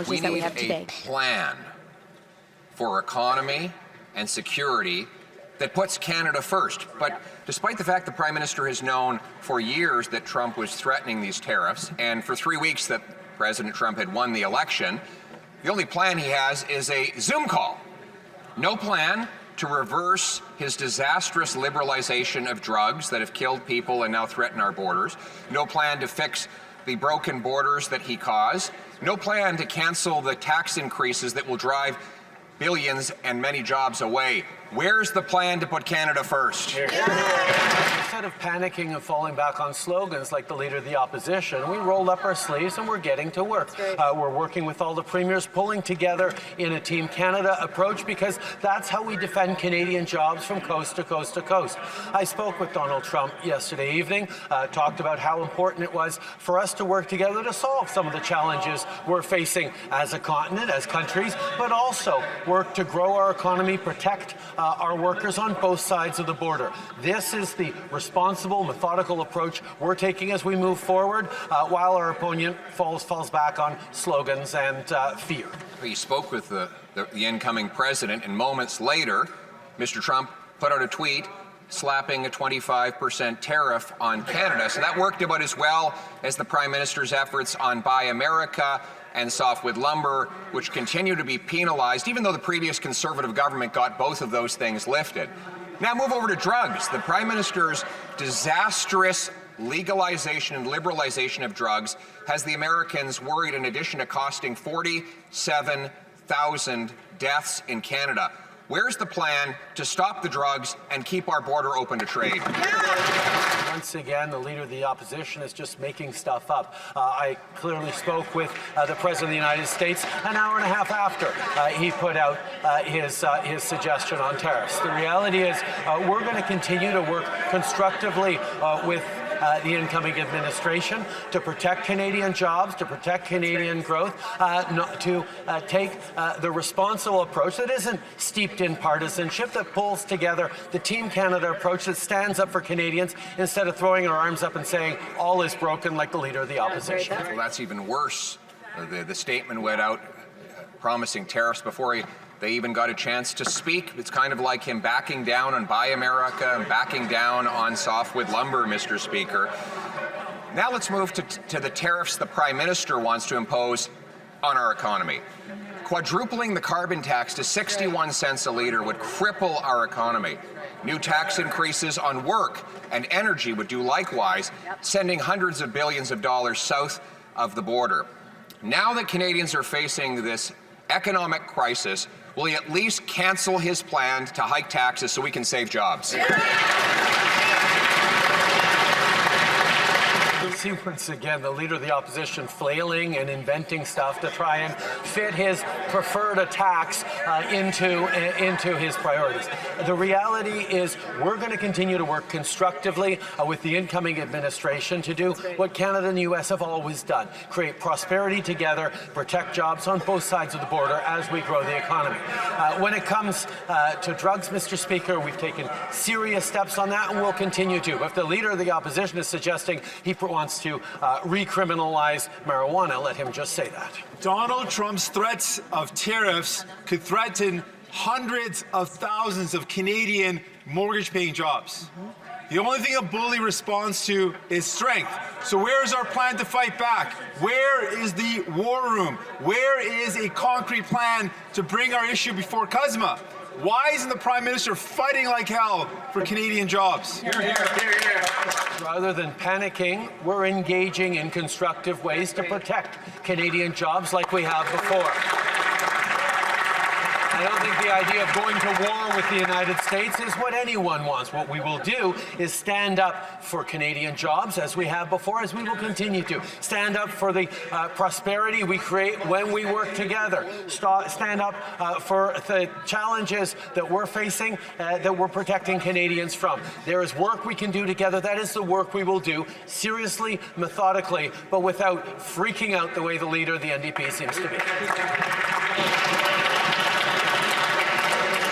We need a plan for economy and security that puts Canada first. But despite the fact the Prime Minister has known for years that Trump was threatening these tariffs, and for 3 weeks that President Trump had won the election, the only plan he has is a Zoom call. No plan to reverse his disastrous liberalization of drugs that have killed people and now threaten our borders. No plan to fix the broken borders that he caused. No plan to cancel the tax increases that will drive billions and many jobs away. Where's the plan to put Canada first? Instead of panicking and falling back on slogans like the Leader of the Opposition, we rolled up our sleeves and we're getting to work. We're working with all the premiers, pulling together in a Team Canada approach, because that's how we defend Canadian jobs from coast to coast to coast. I spoke with Donald Trump yesterday evening, talked about how important it was for us to work together to solve some of the challenges we're facing as a continent, as countries, but also work to grow our economy, protect our workers on both sides of the border. This is the responsible, methodical approach we're taking as we move forward, while our opponent falls back on slogans and fear. He spoke with the incoming president, and moments later, Mr. Trump put out a tweet slapping a 25% tariff on Canada. So that worked about as well as the Prime Minister's efforts on Buy America and softwood lumber, which continue to be penalized, even though the previous Conservative government got both of those things lifted. Now move over to drugs. The Prime Minister's disastrous legalization and liberalization of drugs has the Americans worried, in addition to costing 47,000 deaths in Canada. Where's the plan to stop the drugs and keep our border open to trade? Once again, the Leader of the Opposition is just making stuff up. I clearly spoke with the President of the United States an hour and a half after he put out his suggestion on tariffs. The reality is we're going to continue to work constructively with the incoming administration to protect Canadian jobs, to protect Canadian growth, to take the responsible approach that isn't steeped in partisanship, that pulls together the Team Canada approach that stands up for Canadians instead of throwing our arms up and saying all is broken like the Leader of the Opposition. Well, that's even worse. The statement went out promising tariffs before they even got a chance to speak. It's kind of like him backing down on Buy America and backing down on softwood lumber, Mr. Speaker. Now let's move to the tariffs the Prime Minister wants to impose on our economy. Quadrupling the carbon tax to 61 cents a litre would cripple our economy. New tax increases on work and energy would do likewise, sending hundreds of billions of dollars south of the border. Now that Canadians are facing this economic crisis, will he at least cancel his plan to hike taxes so we can save jobs? We see once again the Leader of the Opposition flailing and inventing stuff to try and fit his preferred attacks into his priorities. The reality is we're going to continue to work constructively with the incoming administration to do what Canada and the U.S. have always done: create prosperity together, protect jobs on both sides of the border as we grow the economy. When it comes to drugs, Mr. Speaker, we've taken serious steps on that and will continue to. If the Leader of the Opposition is suggesting he wants to recriminalize marijuana, let him just say that. Donald Trump's threats of tariffs could threaten hundreds of thousands of Canadian mortgage-paying jobs. The only thing a bully responds to is strength. So where is our plan to fight back? Where is the war room? Where is a concrete plan to bring our issue before CUSMA? Why isn't the Prime Minister fighting like hell for Canadian jobs? Hear, hear, hear, hear. Rather than panicking, we're engaging in constructive ways to protect Canadian jobs like we have before. I don't think the idea of going to war with the United States is what anyone wants. What we will do is stand up for Canadian jobs, as we have before, as we will continue to. Stand up for the prosperity we create when we work together. Stand up for the challenges that we're facing, that we're protecting Canadians from. There is work we can do together. That is the work we will do, seriously, methodically, but without freaking out the way the Leader of the NDP seems to be.